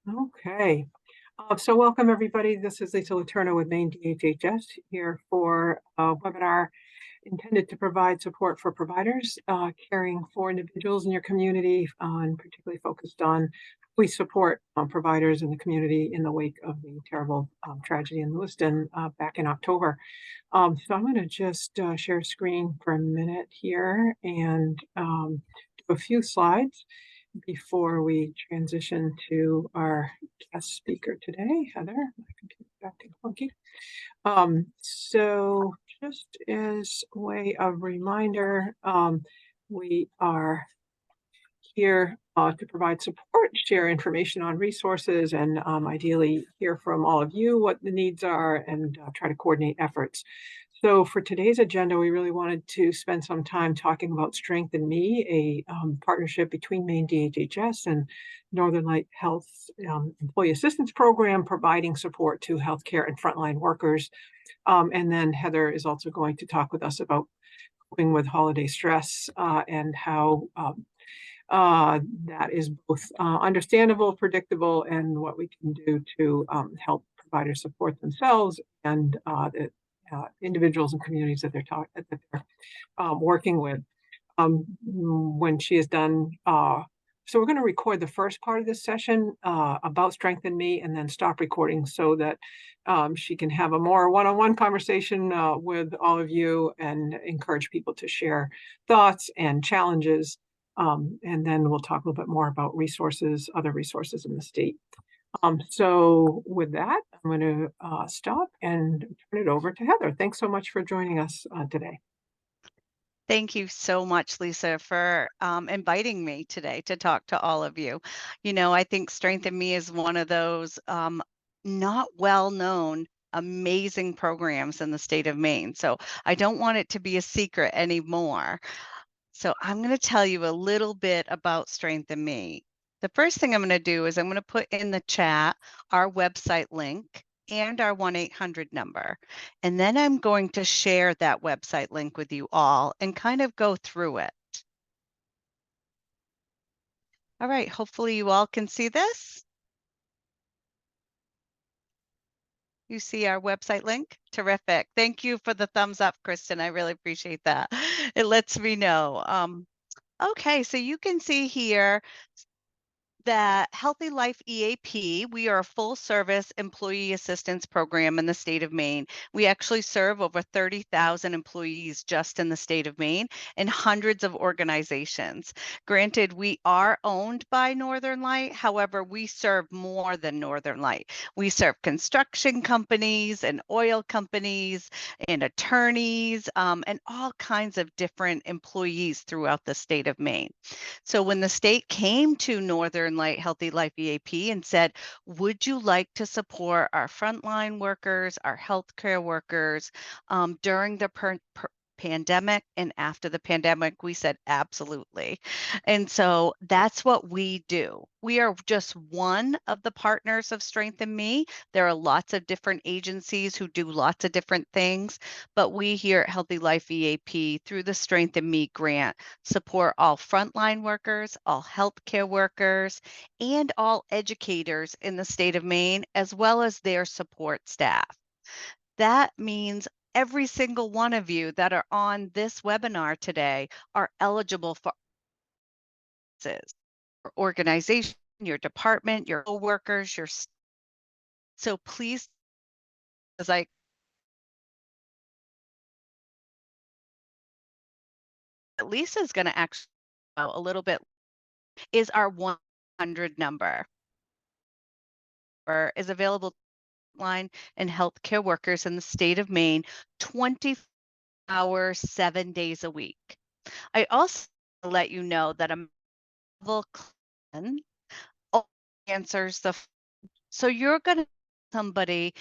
Okay. So welcome everybody. This is Lisa Letourneau with Maine DHHS here for a webinar intended to provide support for providers caring for individuals in your community, and particularly focused on we support providers in the community in the wake of the terrible tragedy in Lewiston back in October. So I'm going to just share screen for a minute here and do a few slides before we transition to our guest speaker today, Heather. My computer's acting funky. So just as a way of reminder, we are here to provide support, share information on resources, and ideally hear from all of you what the needs are and try to coordinate efforts. So for today's agenda, we really wanted to spend some time talking about Strength in Me, a partnership between Maine DHHS and Northern Light Health Employee Assistance Program, providing support to healthcare and frontline workers. And then Heather is also going to talk with us about coping with holiday stress and how that is both understandable, predictable, and what we can do to help providers support themselves and the individuals and communities that they're working with. When she is done, so we're going to record the first part of this session about Strength in Me and then stop recording so that she can have a more one-on-one conversation with all of you and encourage people to share thoughts and challenges. And then we'll talk a little bit more about resources, other resources in the state. So with that, I'm going to stop and turn it over to Heather. Thanks so much for joining us today. Thank you so much, Lisa, for inviting me today to talk to all of you. I think Strength in Me is one of those not well-known, amazing programs in the state of Maine. So I don't want it to be a secret anymore. So I'm going to tell you a little bit about Strength in Me. The first thing I'm going to do is I'm going to put in the chat our website link and our 1-800 number. And then I'm going to share that website link with you all and kind of go through it. All right, hopefully you all can see this. You see our website link? Terrific. Thank you for the thumbs up, Kristen. I really appreciate that. It lets me know. Okay, so you can see here that Healthy Life EAP, we are a full service employee assistance program in the state of Maine. We actually serve over 30,000 employees just in the state of Maine and hundreds of organizations. Granted, we are owned by Northern Light. However, we serve more than Northern Light. We serve construction companies and oil companies and attorneys and all kinds of different employees throughout the state of Maine. So when the state came to Northern Light Healthy Life EAP and said, would you like to support our frontline workers, our healthcare workers during the pandemic and after the pandemic, we said absolutely. And so that's what we do. We are just one of the partners of Strength in Me. There are lots of different agencies who do lots of different things, but we here at Healthy Life EAP through the Strength in Me grant support all frontline workers, all healthcare workers, and all educators in the state of Maine, as well as their support staff. That means every single one of you that are on this webinar today are eligible for your organization, your department, your coworkers, so please, as Lisa's going to actually a little bit is our 100 number is available line and healthcare workers in the state of Maine 24 hours, 7 days a week. I also let you know that a level clinician answers so you're going to somebody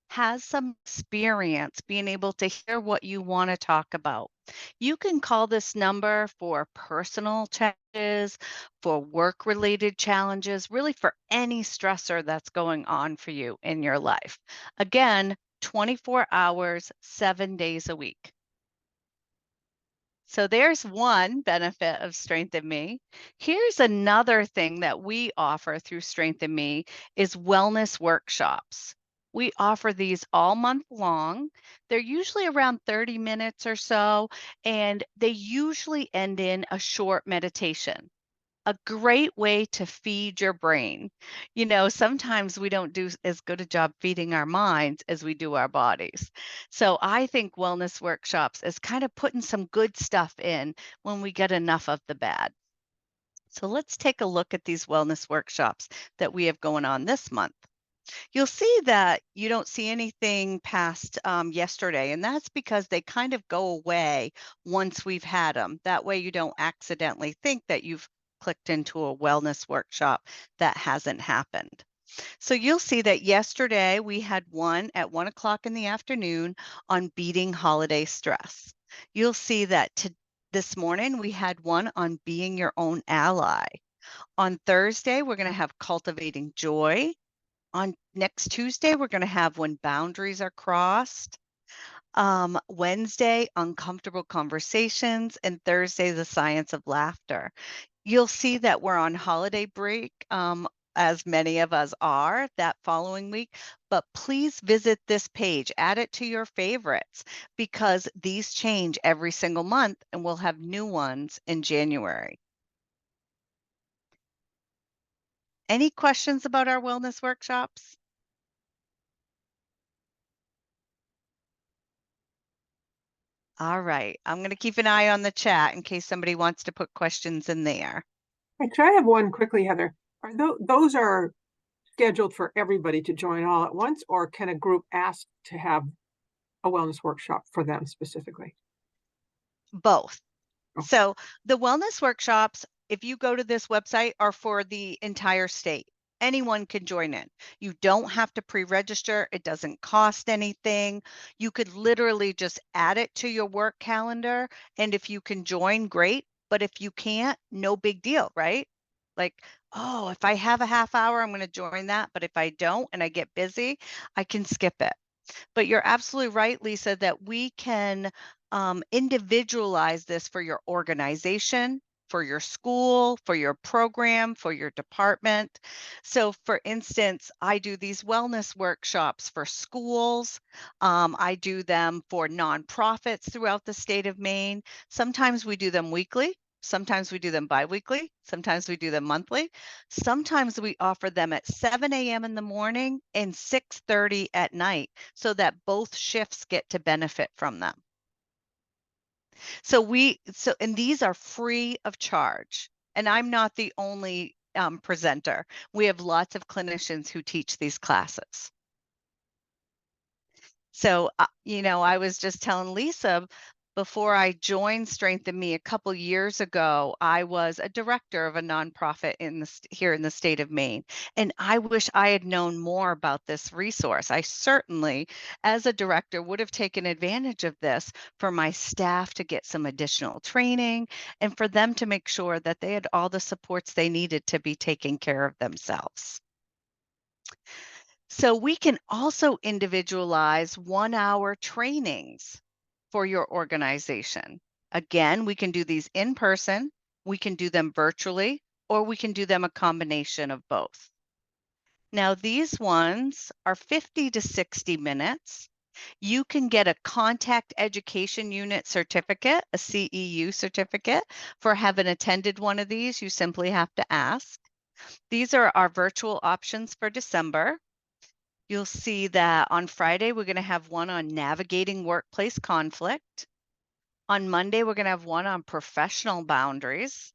has some experience being able to hear what you want to talk about. You can call this number for personal challenges, for work-related challenges, really for any stressor that's going on for you in your life. Again, 24 hours, 7 days a week. So there's one benefit of Strengthen Me. Here's another thing that we offer through Strengthen Me is wellness workshops. We offer these all month long. They're usually around 30 minutes or so, and they usually end in a short meditation. A great way to feed your brain. Sometimes we don't do as good a job feeding our minds as we do our bodies. So I think wellness workshops is kind of putting some good stuff in when we get enough of the bad. So let's take a look at these wellness workshops that we have going on this month. You'll see that you don't see anything past yesterday, and that's because they kind of go away once we've had them. That way you don't accidentally think that you've clicked into a wellness workshop that hasn't happened. So you'll see that yesterday we had one at 1 o'clock in the afternoon on beating holiday stress. You'll see that this morning we had one on being your own ally. On Thursday, we're going to have cultivating joy. On next Tuesday, we're going to have when boundaries are crossed. Wednesday, uncomfortable conversations, and Thursday, the science of laughter. You'll see that we're on holiday break, as many of us are that following week, but please visit this page, add it to your favorites, because these change every single month and we'll have new ones in January. Any questions about our wellness workshops? All right, I'm going to keep an eye on the chat in case somebody wants to put questions in there. Actually, I have one quickly, Heather. Are those are scheduled for everybody to join all at once, or can a group ask to have a wellness workshop for them specifically? Both. Oh. So the wellness workshops, if you go to this website, are for the entire state. Anyone can join in. You don't have to pre-register. It doesn't cost anything. You could literally just add it to your work calendar. And if you can join, great. But if you can't, no big deal, right? Like, oh, if I have a half hour, I'm going to join that. But if I don't and I get busy, I can skip it. But you're absolutely right, Lisa, that we can individualize this for your organization, for your school, for your program, for your department. So, for instance, I do these wellness workshops for schools. I do them for nonprofits throughout the state of Maine. Sometimes we do them weekly. Sometimes we do them biweekly. Sometimes we do them monthly. Sometimes we offer them at 7 a.m. in the morning and 6:30 at night so that both shifts get to benefit from them. And these are free of charge. And I'm not the only presenter. We have lots of clinicians who teach these classes. So, I was just telling Lisa, before I joined Strengthen Me a couple years ago, I was a director of a nonprofit here in the state of Maine. And I wish I had known more about this resource. I certainly, as a director, would have taken advantage of this for my staff to get some additional training and for them to make sure that they had all the supports they needed to be taking care of themselves. So we can also individualize 1-hour trainings for your organization. Again, we can do these in person, we can do them virtually, or we can do them a combination of both. Now, these ones are 50 to 60 minutes. You can get a contact education unit certificate, a CEU certificate, for having attended one of these. You simply have to ask. These are our virtual options for December. You'll see that on Friday, we're going to have one on navigating workplace conflict. On Monday, we're going to have one on professional boundaries.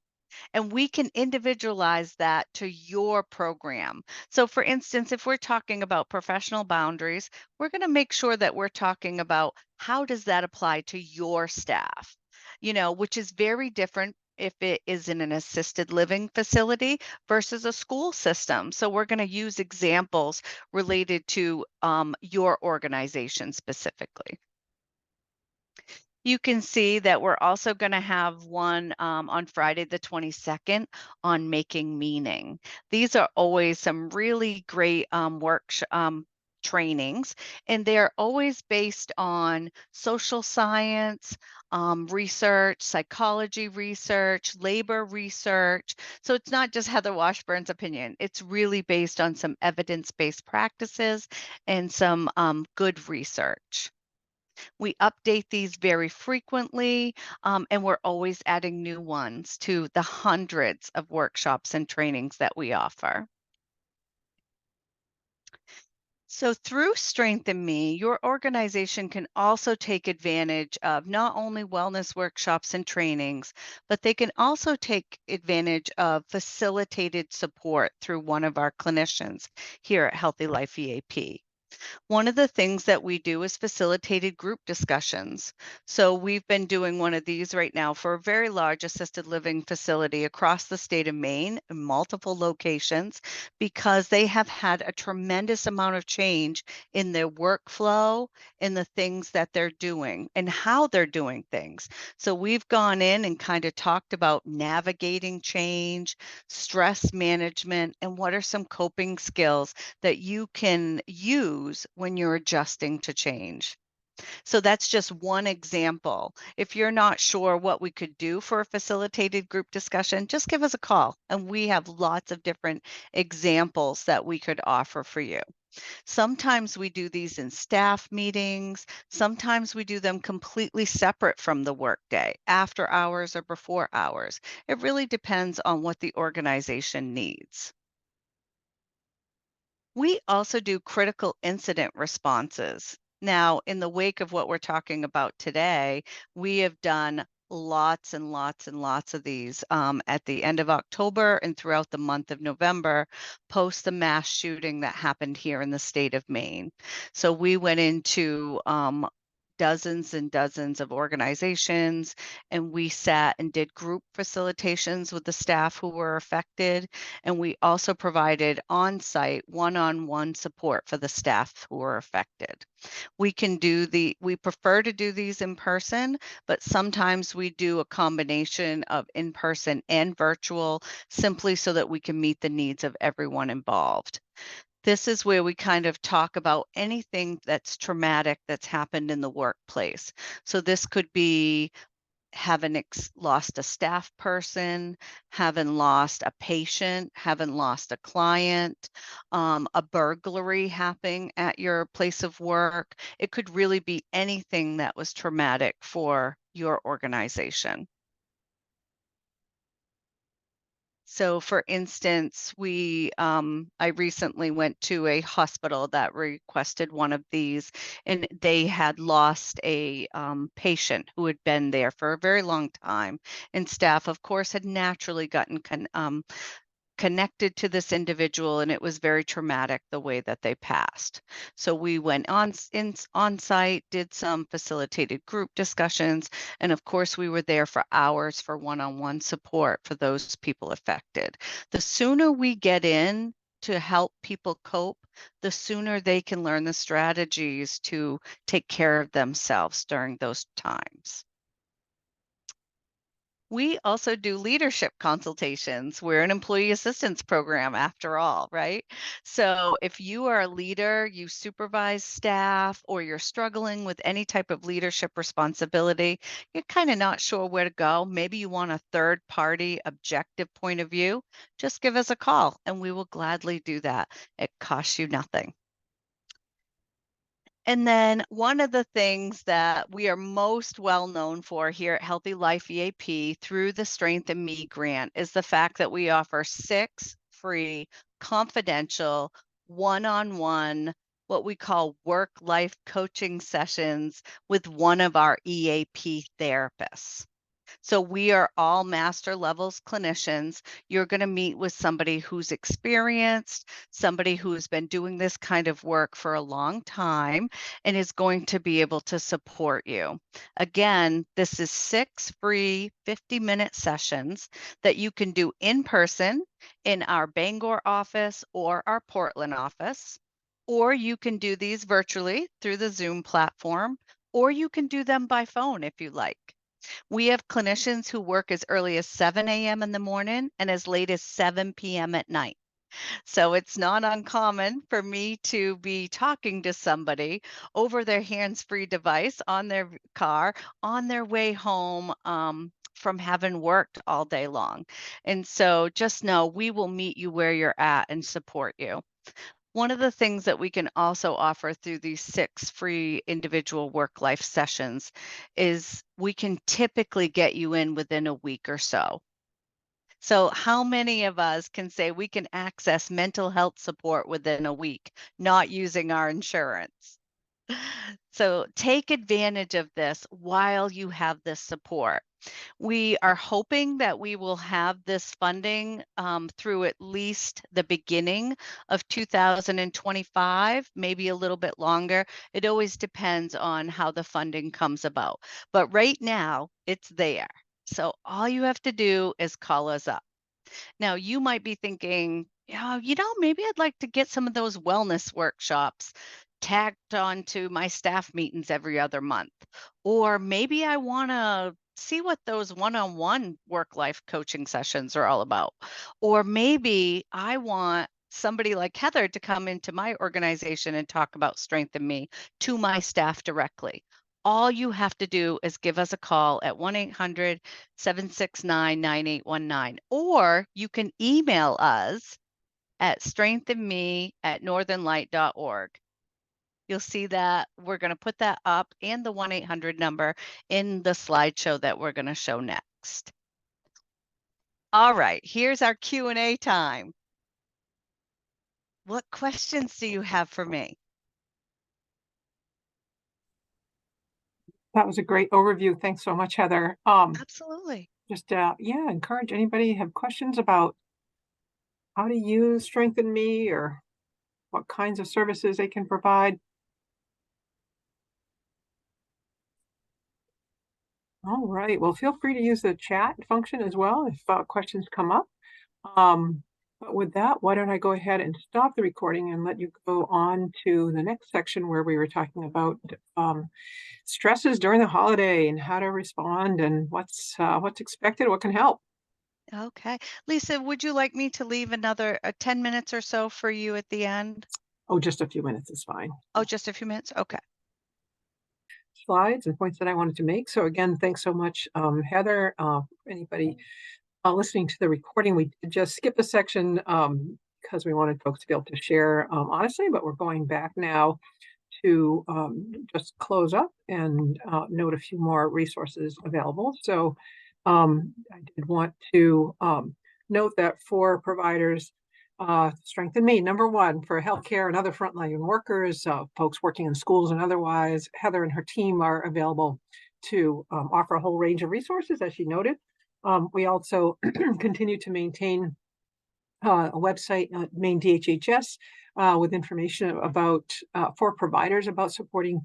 And we can individualize that to your program. So for instance, if we're talking about professional boundaries, we're going to make sure that we're talking about how does that apply to your staff, which is very different if it is in an assisted living facility versus a school system. So we're going to use examples related to your organization specifically. You can see that we're also going to have one on Friday the 22nd on making meaning. These are always some really great trainings, and they're always based on social science, research, psychology research, labor research. So it's not just Heather Washburn's opinion. It's really based on some evidence-based practices and some good research. We update these very frequently, and we're always adding new ones to the hundreds of workshops and trainings that we offer. So through Strengthen Me, your organization can also take advantage of not only wellness workshops and trainings, but they can also take advantage of facilitated support through one of our clinicians here at Healthy Life EAP. One of the things that we do is facilitated group discussions. So we've been doing one of these right now for a very large assisted living facility across the state of Maine in multiple locations because they have had a tremendous amount of change in their workflow, in the things that they're doing and how they're doing things. So we've gone in and kind of talked about navigating change, stress management, and what are some coping skills that you can use when you're adjusting to change. So that's just one example. If you're not sure what we could do for a facilitated group discussion, just give us a call and we have lots of different examples that we could offer for you. Sometimes we do these in staff meetings. Sometimes we do them completely separate from the workday, after hours or before hours. It really depends on what the organization needs. We also do critical incident responses. Now, in the wake of what we're talking about today, we have done lots and lots and lots of these at the end of October and throughout the month of November, post the mass shooting that happened here in the state of Maine. So we went into dozens and dozens of organizations, and we sat and did group facilitations with the staff who were affected. And we also provided on-site one-on-one support for the staff who were affected. We prefer to do these in person, but sometimes we do a combination of in-person and virtual simply so that we can meet the needs of everyone involved. This is where we kind of talk about anything that's traumatic that's happened in the workplace. So this could be having lost a staff person, having lost a patient, having lost a client, a burglary happening at your place of work. It could really be anything that was traumatic for your organization. So for instance, I recently went to a hospital that requested one of these, and they had lost a patient who had been there for a very long time. And staff, of course, had naturally gotten connected to this individual, and it was very traumatic the way that they passed. So we went on site, did some facilitated group discussions, and of course we were there for hours for one-on-one support for those people affected. The sooner we get in to help people cope, the sooner they can learn the strategies to take care of themselves during those times. We also do leadership consultations. We're an employee assistance program after all, right? So if you are a leader, you supervise staff, or you're struggling with any type of leadership responsibility, you're kind of not sure where to go. Maybe you want a third party objective point of view, just give us a call and we will gladly do that. It costs you nothing. And then one of the things that we are most well known for here at Healthy Life EAP through the Strengthen Me grant is the fact that we offer 6 free, confidential, one-on-one, what we call work-life coaching sessions with one of our EAP therapists. So we are all master levels clinicians. You're going to meet with somebody who's experienced, somebody who's been doing this kind of work for a long time and is going to be able to support you. Again, this is 6 free 50-minute sessions that you can do in person in our Bangor office or our Portland office, or you can do these virtually through the Zoom platform, or you can do them by phone if you like. We have clinicians who work as early as 7 a.m. in the morning and as late as 7 p.m. at night. So it's not uncommon for me to be talking to somebody over their hands-free device on their car on their way home from having worked all day long. And so just know we will meet you where you're at and support you. One of the things that we can also offer through these 6 free individual work life sessions is we can typically get you in within a week or so. So, how many of us can say we can access mental health support within a week, not using our insurance? So, take advantage of this while you have this support. We are hoping that we will have this funding through at least the beginning of 2025, maybe a little bit longer. It always depends on how the funding comes about. But right now, it's there. So, all you have to do is call us up. Now, you might be thinking, yeah, maybe I'd like to get some of those wellness workshops tagged onto my staff meetings every other month. Or maybe I want to see what those one on one work life coaching sessions are all about. Or maybe I want somebody like Heather to come into my organization and talk about Strength in Me to my staff directly. All you have to do is give us a call at 1-800-769-9819, or you can email us at strengthinme@northernlight.org. You'll see that we're going to put that up and the 1-800 number in the slideshow that we're going to show next. All right, here's our Q&A time. What questions do you have for me? That was a great overview. Thanks so much, Heather. Absolutely. Just encourage anybody have questions about how to use Strengthen Me or what kinds of services they can provide. All right. Well, feel free to use the chat function as well if questions come up. But with that, why don't I go ahead and stop the recording and let you go on to the next section where we were talking about stresses during the holiday and how to respond and what's expected, what can help. Okay. Lisa, would you like me to leave another 10 minutes or so for you at the end? Oh, just a few minutes is fine. Oh, just a few minutes? Okay. Slides and points that I wanted to make. So again, thanks so much, Heather. Anybody listening to the recording, we did just skip a section because we wanted folks to be able to share honestly, but we're going back now to just close up and note a few more resources available. So I did want to note that for providers, Strengthen Me, number one, for healthcare and other frontline workers, folks working in schools and otherwise, Heather and her team are available to offer a whole range of resources, as she noted. We also continue to maintain a website, Maine DHHS, with information about for providers about supporting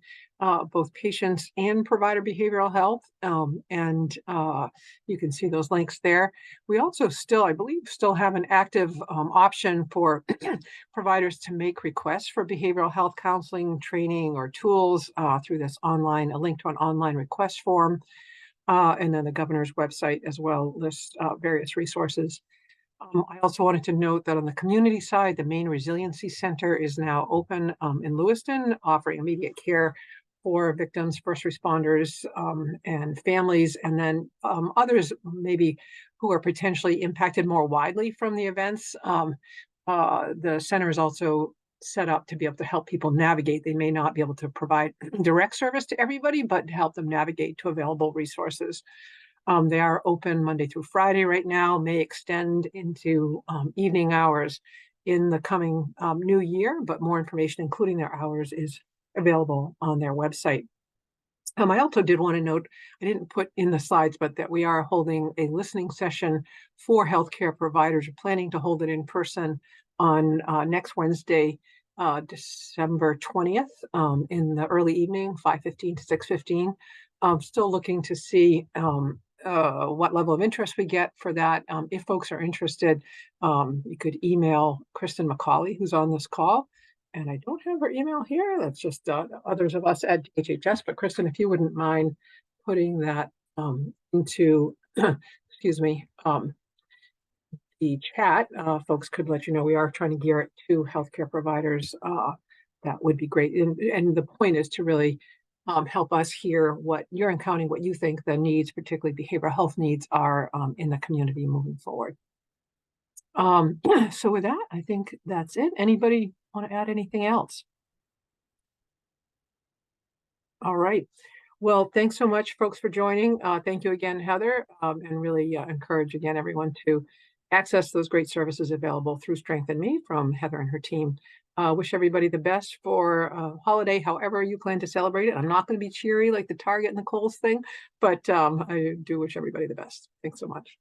both patients and provider behavioral health. And you can see those links there. We also still, I believe, still have an active option for providers to make requests for behavioral health counseling, training, or tools through this online, a link to an online request form. And then the governor's website as well lists various resources. I also wanted to note that on the community side, the Maine Resiliency Center is now open in Lewiston, offering immediate care for victims, first responders, and families, and then others maybe who are potentially impacted more widely from the events. The center is also set up to be able to help people navigate. They may not be able to provide direct service to everybody, but help them navigate to available resources. They are open Monday through Friday right now, may extend into evening hours in the coming new year, but more information, including their hours, is available on their website. I also did want to note, I didn't put in the slides, but that we are holding a listening session for healthcare providers. We're planning to hold it in person on next Wednesday, December 20th, in the early evening, 5:15 to 6:15. Still looking to see what level of interest we get for that. If folks are interested, you could email Kristen McCauley, who's on this call. And I don't have her email here. That's just others of us at DHHS. But Kristen, if you wouldn't mind putting that into, excuse me, the chat, folks could let you know we are trying to gear it to healthcare providers. That would be great. And the point is to really help us hear what you're encountering, what you think the needs, particularly behavioral health needs, are in the community moving forward. So with that, I think that's it. Anybody want to add anything else? All right. Well, thanks so much, folks, for joining. Thank you again, Heather, and really encourage again everyone to access those great services available through Strengthen Me from Heather and her team. Wish everybody the best for holiday, however you plan to celebrate it. I'm not going to be cheery like the Target and the Kohl's thing, but I do wish everybody the best. Thanks so much.